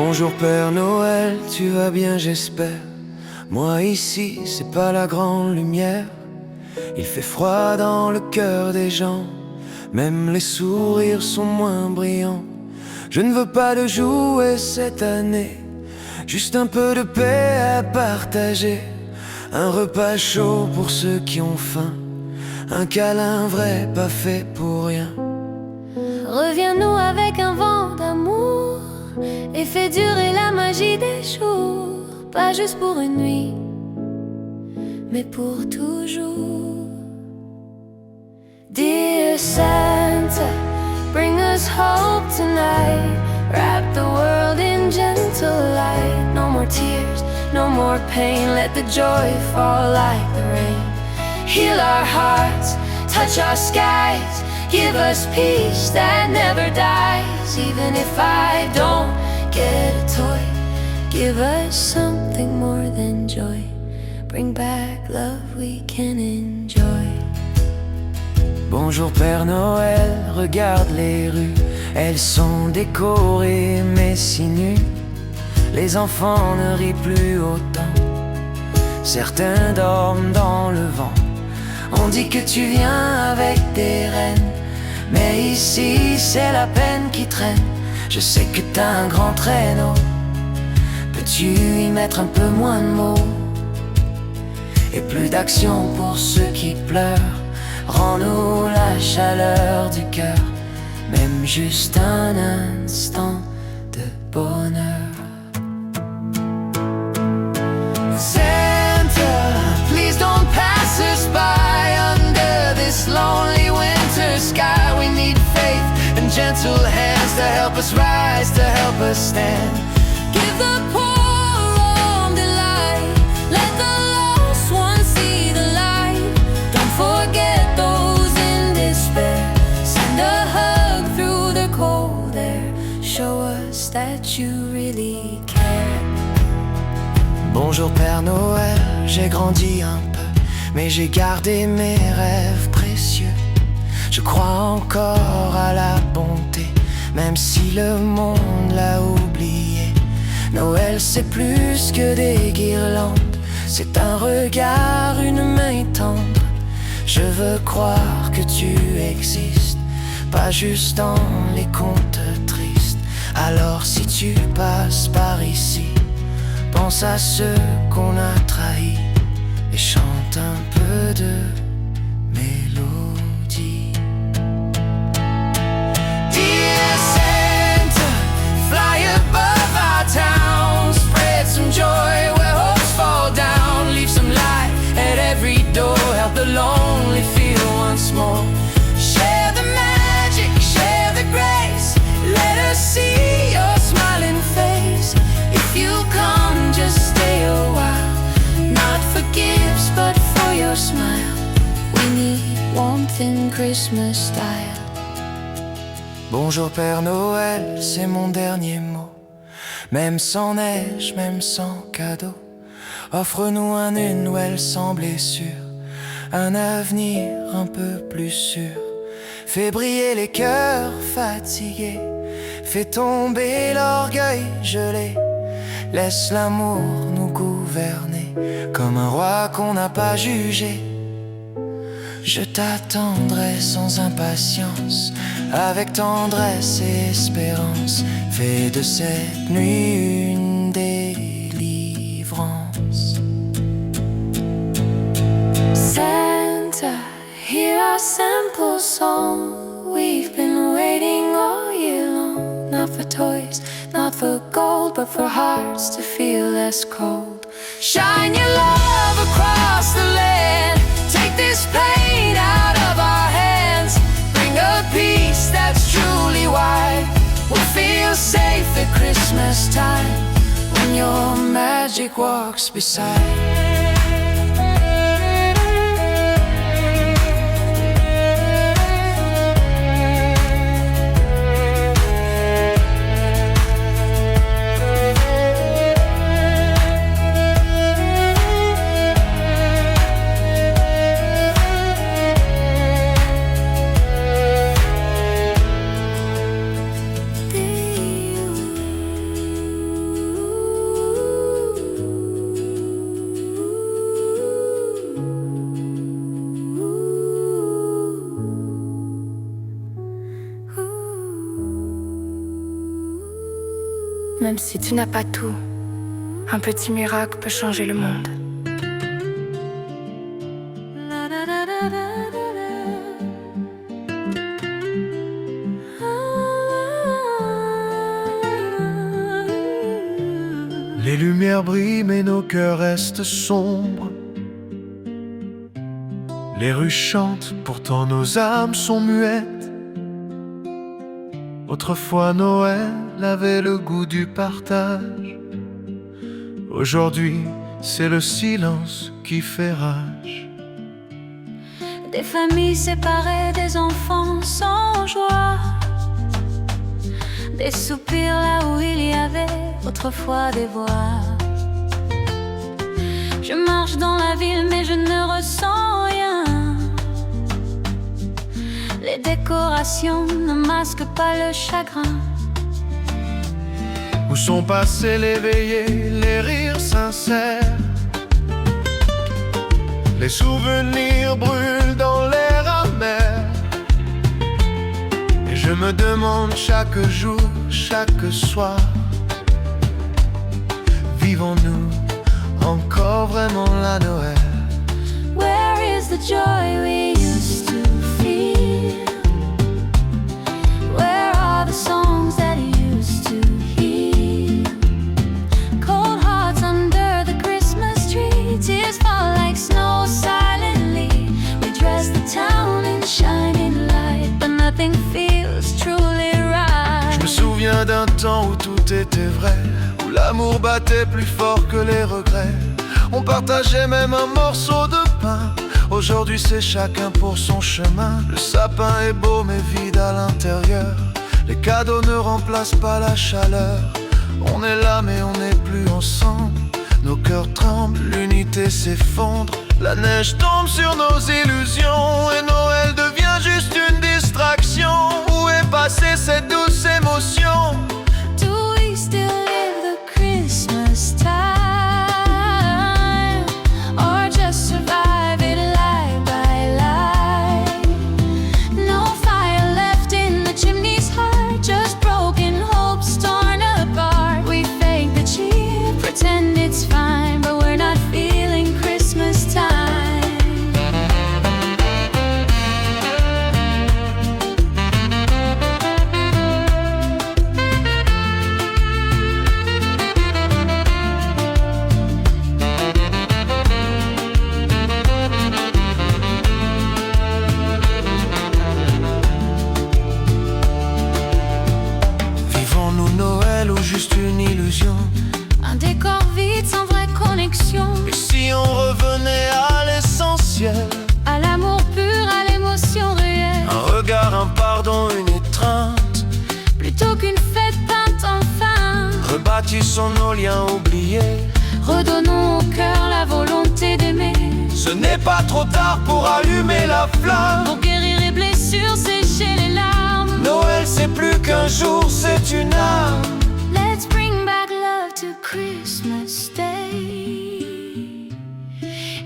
Bonjour Père Noël, tu vas bien j'espère. Moi ici, c'est pas la grande lumière. Il fait froid dans le cœur des gens. Même les sourires sont moins brillants. Je ne veux pas de jouets cette année, juste un peu de paix à partager. Un repas chaud pour ceux qui ont faim, un câlin vrai pas fait pour rien. Reviens-nous avec un vent d'amour et fais durer la magie des jours. Pas juste pour une nuit, mais pour toujours. Dear Santa, bring us hope tonight. Wrap the world in gentle light. No more tears, no more pain. Let the joy fall like the rain. Heal our hearts, touch our skies. Give us peace that never dies. Even if I don't get a toy, give us something more than joy. Bring back love we can enjoy. Bonjour Père Noël, regarde les rues. Elles sont décorées mais si nues. Les enfants ne rient plus autant. Certains dorment dans le vent. On dit que tu viens avec des rennes, mais ici c'est la peine qui traîne. Je sais que t'as un grand traîneau. Peux-tu y mettre un peu moins de mots et plus d'action pour ceux qui pleurent? Rends-nous la chaleur du cœur, même juste un instant de bonheur. Santa, please don't pass us by under this lonely winter sky. We need faith and gentle hands to help us rise, to help us stand. Give the poor all delight. Let the lost ones see the light. Don't forget those in despair. Send a hug through the cold air. Show us that you really care. Bonjour Père Noël, j'ai grandi un peu, mais j'ai gardé mes rêves précieux. Je crois encore à la bonté, même si le monde l'a oublié. Noël c'est plus que des guirlandes, c'est un regard, une main tendre. Je veux croire que tu existes, pas juste dans les contes tristes. Alors si tu passes par ici, pense à ceux qu'on a trahis et chante un peu de mélodie. Dear Santa, fly above our town. Spread some joy where hopes fall down. Leave some light at every door. Help the lonely feel once more. Share the magic, share the grace. Let us see your smiling face. If you come, just stay a while. Not for gifts, but for your smile. We need warmth in Christmas style. Bonjour Père Noël, c'est mon dernier mot. Même sans neige, même sans cadeau, offre-nous une Noël sans blessure, un avenir un peu plus sûr. Fais briller les cœurs fatigués, fais tomber l'orgueil gelé. Laisse l'amour nous gouverner, comme un roi qu'on n'a pas jugé. Je t'attendrai sans impatience, avec tendresse et espérance. Fais de cette nuit une délivrance. Santa, hear our simple song. We've been waiting all year long. Not for toys, not for gold, but for hearts to feel less cold. Shine your love across the land. Take this pain out of our hands. Bring a peace that's truly wide. We'll feel safe at Christmas time when your magic walks beside. même si tu n'as pas tout, un petit miracle peut changer le monde. Les lumières brillent mais nos cœurs restent sombres. Les rues chantent, pourtant nos âmes sont muettes. Autrefois Noël avait le goût du partage. Aujourd'hui c'est le silence qui fait rage. Des familles séparées, des enfants sans joie, des soupirs là où il y avait autrefois des voix. Je marche dans la ville mais je ne ressens rien. Les décorations ne masquent pas le chagrin. Où sont passés les veillées, les rires sincères? Les souvenirs brûlent dans l'air amer. Et je me demande chaque jour, chaque soir, vivons-nous encore vraiment la Noël? Where is the joy we used to feel? Where are the songs that used to heal? Cold hearts under the Christmas tree, tears fall like snow silently. We dress the town in shining light, but nothing feels truly right. Je me souviens d'un temps où tout était vrai, où l'amour battait plus fort que les regrets. On partageait même un morceau de pain. Aujourd'hui c'est chacun pour son chemin. Le sapin est beau mais vide à l'intérieur. Les cadeaux ne remplacent pas la chaleur. On est là mais on n'est plus ensemble. Nos cœurs tremblent, l'unité s'effondre. La neige tombe sur nos illusions et Noël devient juste une distraction. Où est passée cette douce émotion? Do we still live the Christmas time? Or just survive it life by life? No fire left in the chimney's heart, just broken hopes torn apart. We fake the cheer, pretend it's fine, but we're not feeling Christmas time. Vivons-nous Noël ou juste une illusion? Un décor vide sans vraie connexion. Et si on revenait à l'essentiel? À l'amour pur, à l'émotion réelle. Un regard, un pardon, une étreinte. Plutôt qu'une fête peinte enfin. Rebâtissons nos liens oubliés. Redonnons au cœur la volonté d'aimer. Ce n'est pas trop tard pour allumer la flamme. Pour guérir les blessures, sécher les larmes. Noël c'est plus qu'un jour, c'est une âme. Let's bring back love to Christmas Day.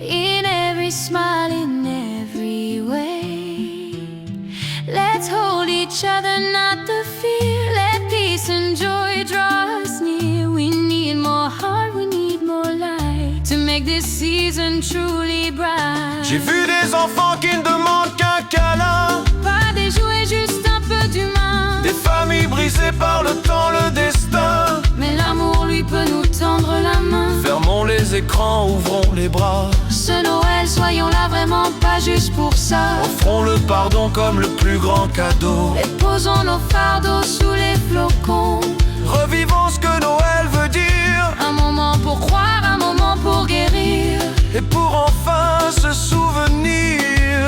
In every smile, in every way. Let's hold each other, not the fear. Let peace and joy draw us near. We need more heart, we need more light to make this season truly bright. J'ai vu des enfants qui ne demandent qu'un câlin. Pas des jouets, juste un peu d'humain. Des familles brisées par le temps, le destin. Mais l'amour, lui, peut nous tendre la main. Fermons les écrans, ouvrons les bras. Ce Noël, soyons là vraiment pas juste pour ça. Offrons le pardon comme le plus grand cadeau. Et posons nos fardeaux sous les flocons. Revivons ce que Noël veut dire. Un moment pour croire, un moment pour guérir. Et pour enfin se souvenir.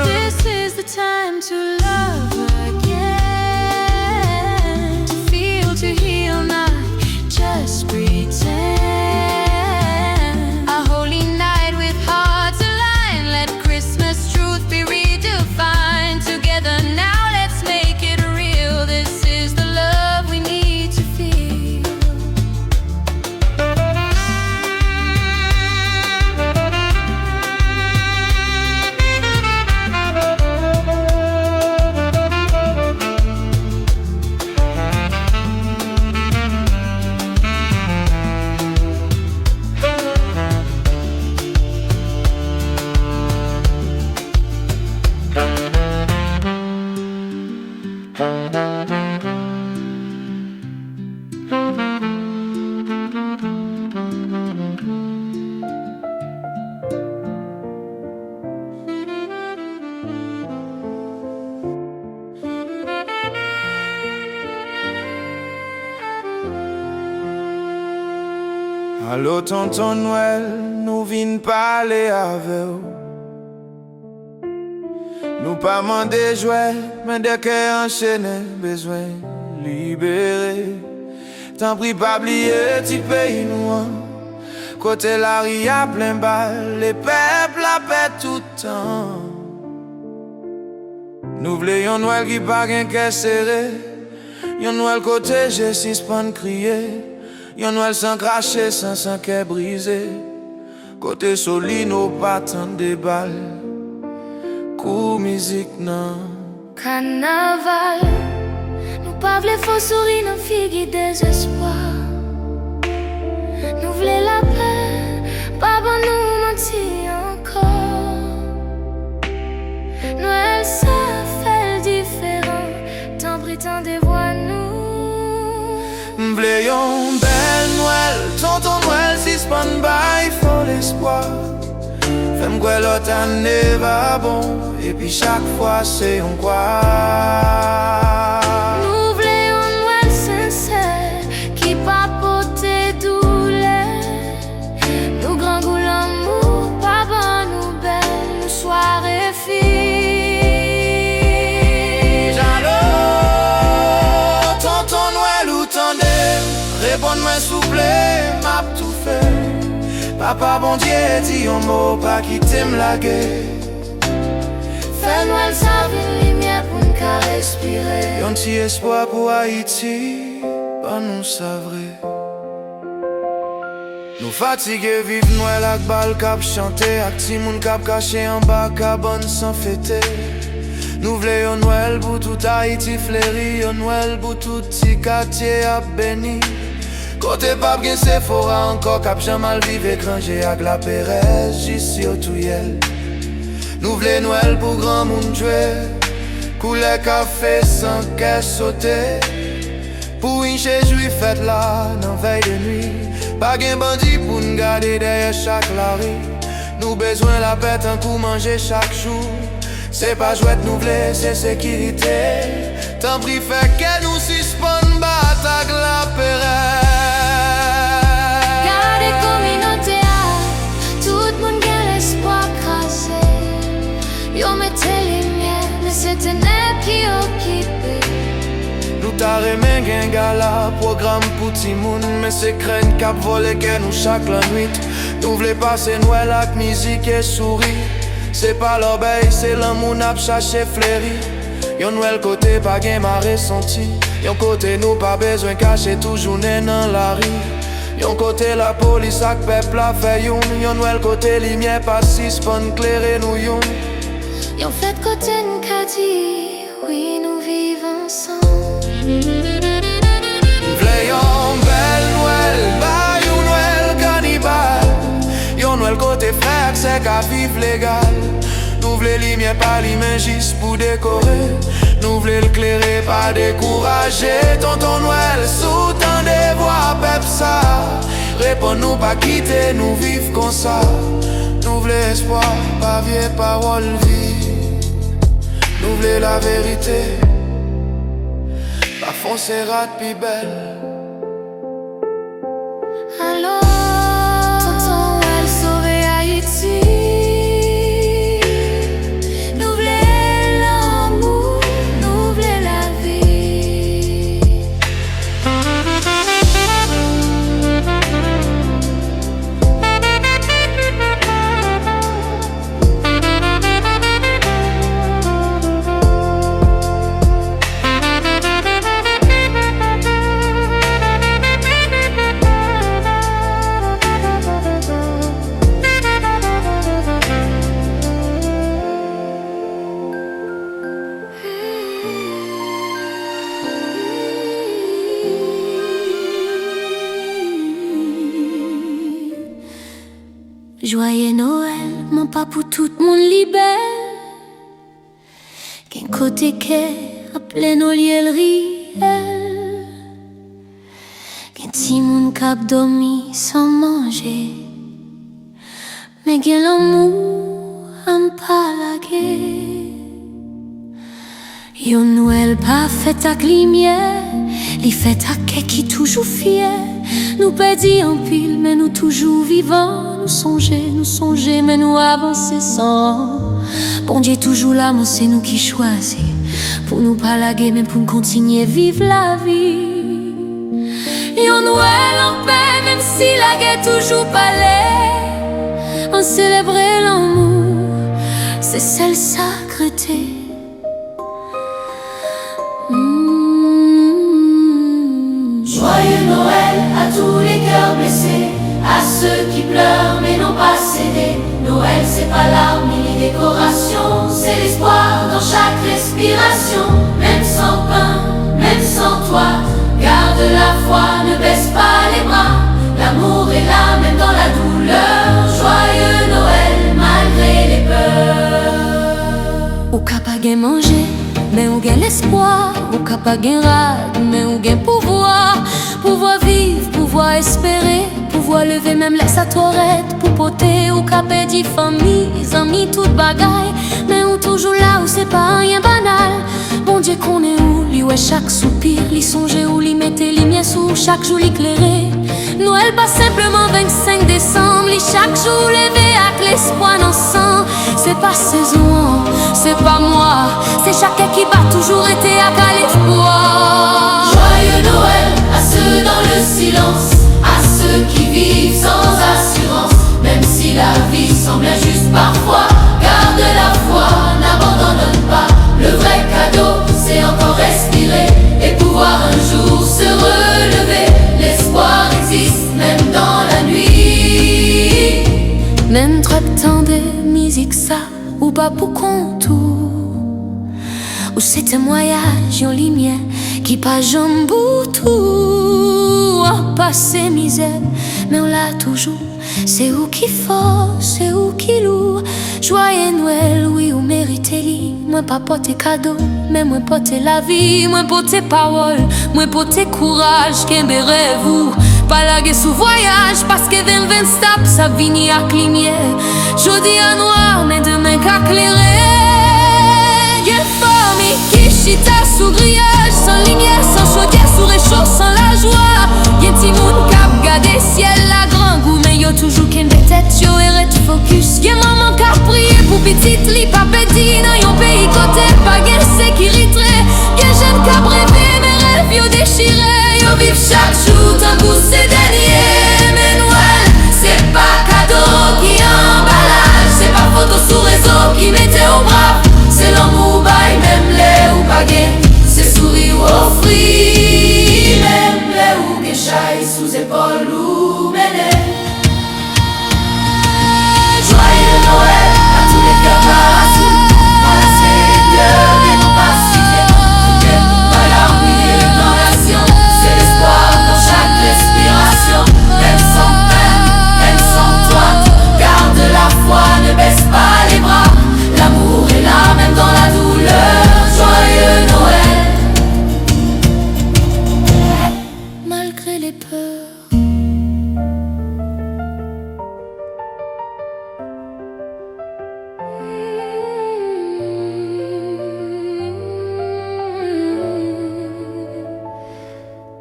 This is the time to love again. To feel, to heal, not just pretend. A holy night with hearts aligned. Let Christmas truth be redefined. Together now let's make it real. This is the love we need to feel. Allô tonton Noël, nous vin parler avec vous. Nous pas mandé jouer, mais dès qu'est enchaîné, besoin libérer. T'en prie pas oublier, tu pays nous. Côté la ria plein bal, les peuples la paix tout temps. Nous v'lons Noël qui pas qu'un cœur serré. Yon Noël côté j'ai six pan crier. Yon Noël sans cracher, sans cœur brisé. Côté solino pas tant de balles. Coup musique non. Carnaval, nous pas v'lez faux sourire, nous figue désespoir. Nous v'lez la paix, pas bon nous mentir encore. Noël ça fait différent, tant pris tant de voix nous. M'vleyon belle Noël, tonton Noël, si span bay, faut l'espoir. Femme quoi l'autre année va bon, et puis chaque fois c'est on quoi. Nous voulons un Noël sincère, qui pas porter douleur. Nous grand goût l'amour, pas bon nous belle, nous soirées filles. J'allô, tonton Noël ou tandem, réponds-moi souple, m'a tout fait. Papa bon Dieu dit un mot, pas quitter la guerre. Fais Noël sa vie lumière pour nous qu'à respirer. Yon petit espoir pour Haïti, pas nous ça vrai. Nous fatigués vivre Noël ak bal kap chanter, ak ti moun kap caché en bas cabane sans fêter. Nous v'lons un Noël pour tout Haïti fleuri, un Noël pour tout petit quartier à béni. Côté pap gen Sephora encore cap jamal vive étranger ak la Pérez ici au Touyel. Nous v'lons Noël pour grand monde jouer, couler café sans caisse sauter. Pour une chez juif fête là, dans veille de nuit. Pas gen bandit pour nous garder derrière chaque larry. Nous besoin la paix un coup manger chaque jour. C'est pas jouette nous v'lons, c'est sécurité. Tant pris fait que nous suspend bataille la Pérez. Gardez communauté, tout le monde a l'espoir crasé. Yo mettez les miens, mais c'est ténèbres qui occupent. Nous ta remen gen gala, programme pour ti moun. Mais c'est crainte cap volé que nous chaque la nuit. Nous v'lons passer Noël avec musique et sourire. C'est pas l'obéi, c'est l'amour n'a cherché fleuri. Yon Noël côté pas gen maré senti. Yon côté nous pas besoin cacher tout journée dans la rue. Yon côté la police ak peuple a fait yon. Yon Noël côté lumière pas six pon clairer nous yon. Yon fait côté nous qu'a dit, oui nous vivons ensemble. V'lons belle Noël, bah yon Noël cannibale. Yon Noël côté frère c'est qu'à vivre légal. Nous v'lons lumière pas lumière juste pour décorer. Nous v'lons l'éclairer pas décourager. Tonton Noël sous tant des voix pep ça. Réponds-nous pas quitter, nous vivre comme ça. Nous v'lons espoir, pas vieille parole vie. Nous v'lons la vérité. La fonce est rate puis belle. Allô, tonton Noël sauver Haïti. Nous voulons l'amour, nous voulons la vie. Joyeux Noël, mon pas pour tout le monde libère. Qu'un côté qu'est à plein au liel riel. Qu'un petit monde cap dormi sans manger. Mais qu'un l'amour en pas la guerre. Yon Noël pas fait avec lumière, les fêtes à qui toujours fiers. Nous pédit en pile, mais nous toujours vivants. Nous songer, mais nous avancer sans. Bon Dieu toujours là, mais c'est nous qui choisit. Pour nous pas laguer, mais pour nous continuer vivre la vie. Yon Noël en paix, même si la guerre toujours pas l'est. On célébrait l'amour, c'est celle sacreté. Joyeux Noël à tous les cœurs blessés, à ceux qui pleurent mais n'ont pas cédé. Noël c'est pas l'arme ni les décorations, c'est l'espoir dans chaque respiration. Même sans pain, même sans toi, garde la foi, ne baisse pas les bras. L'amour est là même dans la douleur. Joyeux Noël malgré les peurs. Ou ka pa gen manger, mais ou gen l'espoir. Ou ka pa gen rad, mais ou gen pouvoir. Pouvoir vivre, pouvoir espérer, pouvoir lever même les satorettes. Pour poter ou ka pedi famille, amis, toute bagaille. Mais ou toujours là où c'est pas rien banal. Bon Dieu qu'on est où, lui ouais chaque soupir, lui songer où lui mettez lumière sous chaque jour l'éclairé. Noël pas simplement 25 décembre, lui chaque jour levé avec l'espoir ensemble. C'est pas saison, c'est pas moi, c'est chacun qui bat toujours été à l'espoir. Joyeux Noël à ceux dans le silence, à ceux qui vivent sans assurance. Même si la vie semble injuste parfois, garde la foi, n'abandonne pas. Le vrai cadeau, c'est encore respirer et pouvoir un jour se relever. L'espoir existe même dans la nuit. Même trop temps de musique ça, ou pas pour contour. Ou c'est un voyage en lumière qui pas jambe tout. Oh, passé misère, mais on l'a toujours. C'est où qu'il faut, c'est où qu'il lourd. Joyeux Noël, oui, ou méritez-li. Moi pas porter cadeau, mais moi porter la vie. Moi porter parole, moi porter courage. Qu'aimerez-vous, pas laguer sous voyage. Parce que 20 stop, ça vini à lumière. Jodi à noir, mais demain qu'à clairer. Y'a famille qui chita sous grillage. Sans lumière, sans chaudière, sous réchaud, sans la joie. Y'a ti moun cap gade ciel la grand goût. Mais yo toujours qu'en tête, yo erret focus. Y'a maman qui a prié pour petite li pa petit. Dans yon pays côté, pas gen sécurité. Y'a jeune qui a rêvé, mes rêves yo déchiré. Yo viv chaque jour, tant goût c'est dernier. Mais Noël, c'est pas cadeau qui emballage. C'est pas photo sous réseau qui mettait au bras. C'est l'amour bail, même les ou pas gen. C'est sourire ou offrir. Même les ou gen chaille sous épaule ou mêlée. Joyeux Noël à tous les cœurs parasous, passés, pleurs et non pas cités. Dans l'arme et dans l'action, c'est l'espoir dans chaque respiration. Même sans pain, même sans toi, garde la foi, ne baisse pas les bras. L'amour est là même dans la douleur. Joyeux Noël malgré les peurs.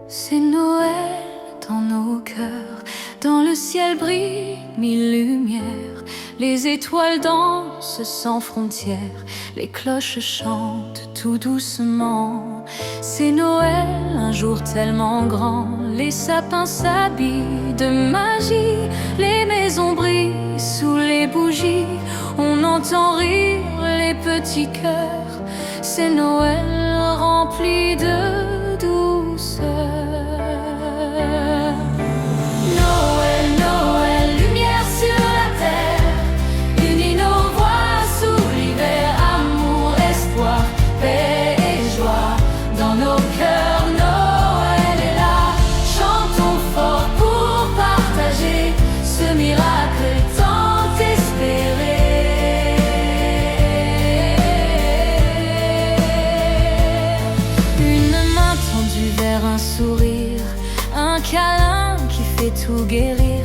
C'est Noël dans nos cœurs, dans le ciel brille mille lumières. Les étoiles dansent sans frontières, les cloches chantent tout doucement. C'est Noël, un jour tellement grand, les sapins s'habillent de magie. Les maisons brillent sous les bougies, on entend rire les petits cœurs. C'est Noël rempli de douceur. Noël, Noël, lumière sur la terre, unis nos voix sous l'hiver, amour, espoir, paix et joie dans nos cœurs. Noël est là, chantons fort pour partager ce miracle tant espéré. Une main tendue vers un sourire, un câlin qui fait tout guérir.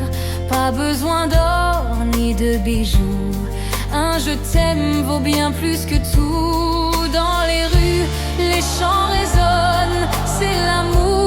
Pas besoin d'or ni de bijoux, un je t'aime vaut bien plus que tout. Dans les rues, les chants résonnent, c'est l'amour